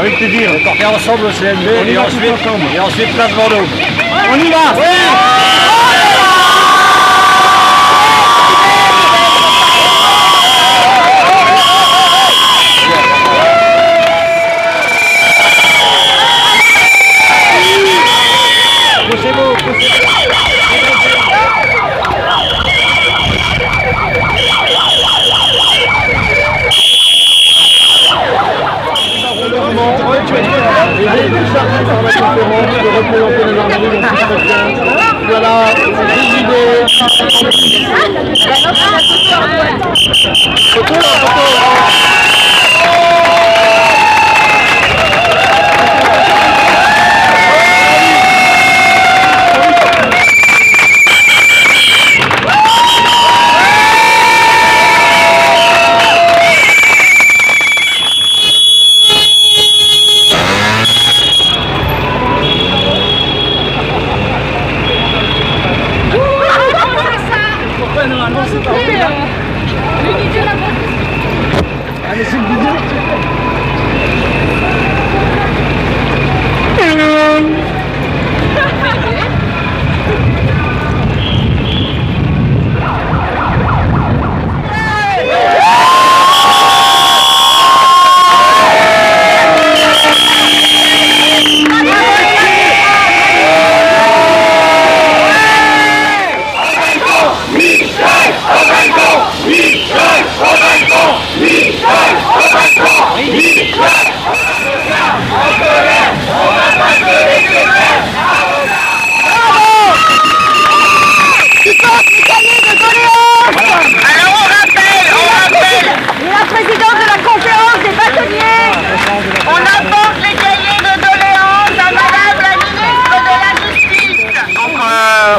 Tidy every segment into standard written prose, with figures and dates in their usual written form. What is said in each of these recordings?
avec plaisir. Porter ensemble au CNB et ensuite place Bordeaux. On y va. Voilà, des idées.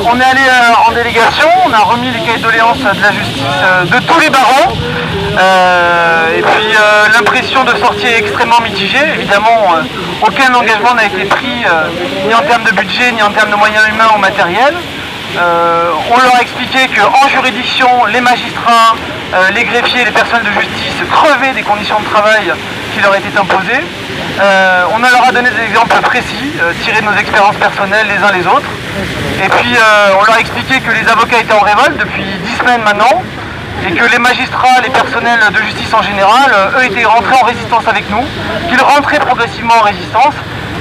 On est allé en délégation, on a remis les cahiers de doléances de la justice de tous les barreaux. Et puis l'impression de sortie est extrêmement mitigée. Évidemment, aucun engagement n'a été pris, ni en termes de budget, ni en termes de moyens humains ou matériels. On leur a expliqué qu'en juridiction, les magistrats, les greffiers, les personnels de justice crevaient des conditions de travail qui leur étaient imposées. On leur a donné des exemples précis, tirés de nos expériences personnelles les uns les autres. Et puis on leur a expliqué que les avocats étaient en révolte depuis 10 semaines maintenant, et que les magistrats, les personnels de justice en général, eux étaient rentrés en résistance avec nous, qu'ils rentraient progressivement en résistance,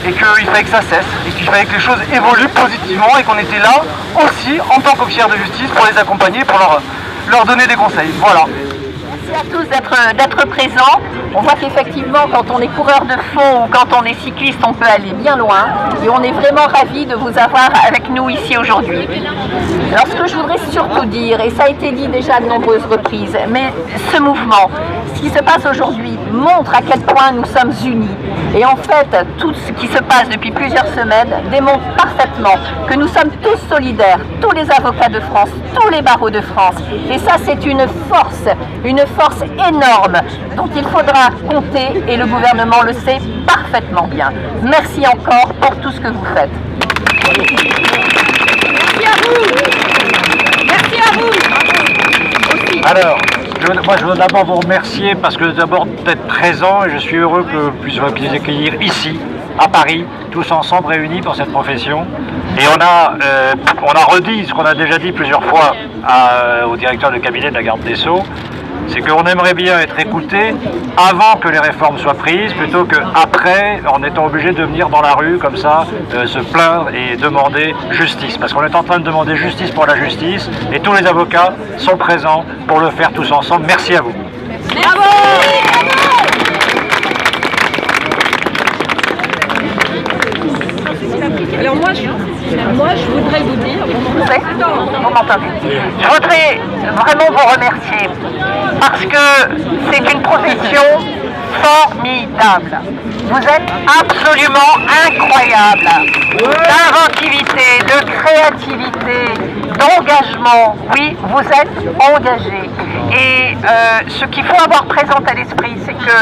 et qu'il fallait que ça cesse, et qu'il fallait que les choses évoluent positivement, et qu'on était là aussi en tant qu'officiers de justice pour les accompagner, pour leur donner des conseils. Voilà. Merci à tous d'être présents. On voit qu'effectivement, quand on est coureur de fond ou quand on est cycliste, on peut aller bien loin. Et on est vraiment ravis de vous avoir avec nous ici aujourd'hui. Alors ce que je voudrais surtout dire, et ça a été dit déjà de nombreuses reprises, mais ce mouvement, ce qui se passe aujourd'hui, montre à quel point nous sommes unis. Et en fait, tout ce qui se passe depuis plusieurs semaines démontre parfaitement que nous sommes tous solidaires, tous les avocats de France, tous les barreaux de France. Et ça, c'est une force énorme dont il faudra compter, et le gouvernement le sait parfaitement bien. Merci encore pour tout ce que vous faites. Merci à vous. Merci à vous. Alors, je veux d'abord vous remercier parce que d'abord d'être présent, et je suis heureux que vous puissiez vous accueillir ici, à Paris, tous ensemble réunis pour cette profession. Et on a redit ce qu'on a déjà dit plusieurs fois au directeur de cabinet de la garde des Sceaux, c'est qu'on aimerait bien être écouté avant que les réformes soient prises, plutôt qu'après, en étant obligé de venir dans la rue comme ça, se plaindre et demander justice. Parce qu'on est en train de demander justice pour la justice, et tous les avocats sont présents pour le faire tous ensemble. Merci à vous. Bravo. Alors moi je voudrais vous dire, Vous m'entendez ? Je voudrais vraiment vous remercier parce que c'est une profession formidable. Vous êtes absolument incroyable d'inventivité, de créativité, d'engagement. Oui, vous êtes engagés. Et ce qu'il faut avoir présent à l'esprit, c'est que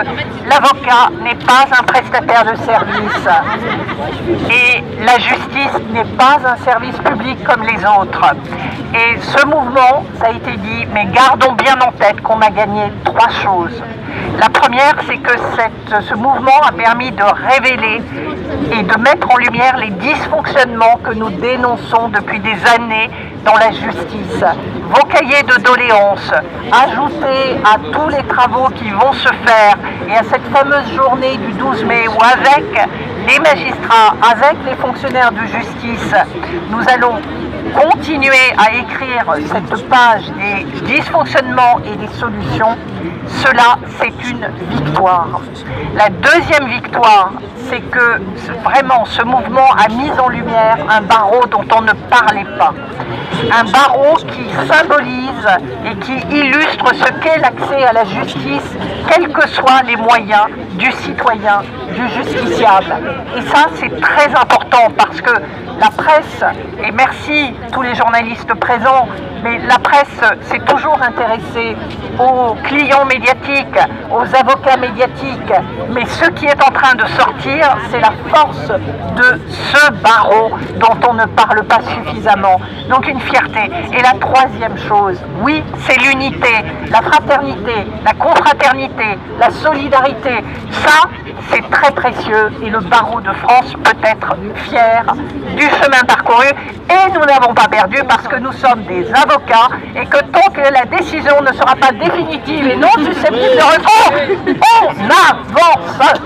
l'avocat n'est pas un prestataire de service. Et la justice n'est pas un service public comme les autres. Et ce mouvement, ça a été dit, mais gardons bien en tête qu'on a gagné 3 choses. La première, c'est que ce mouvement a permis permis de révéler et de mettre en lumière les dysfonctionnements que nous dénonçons depuis des années dans la justice. Vos cahiers de doléances, ajoutés à tous les travaux qui vont se faire et à cette fameuse journée du 12 mai où avec les magistrats, avec les fonctionnaires de justice, nous allons continuer à écrire cette page des dysfonctionnements et des solutions. Cela, c'est une victoire. La deuxième victoire, c'est que vraiment ce mouvement a mis en lumière un barreau dont on ne parlait pas. Un barreau qui symbolise et qui illustre ce qu'est l'accès à la justice, quels que soient les moyens du citoyen, du justiciable. Et ça, c'est très important parce que la presse, et merci tous les journalistes présents, mais la presse s'est toujours intéressée aux clients médiatiques, aux avocats médiatiques. Mais ce qui est en train de sortir, c'est la force de ce barreau dont on ne parle pas suffisamment. Donc une fierté. Et la troisième chose, oui, c'est l'unité, la fraternité, la confraternité, la solidarité. Ça, c'est très précieux et le barreau de France peut être fier du chemin parcouru. Et nous n'avons pas perdu parce que nous sommes des avocats et que tant que la décision ne sera pas définitive et non susceptible de recours, on avance.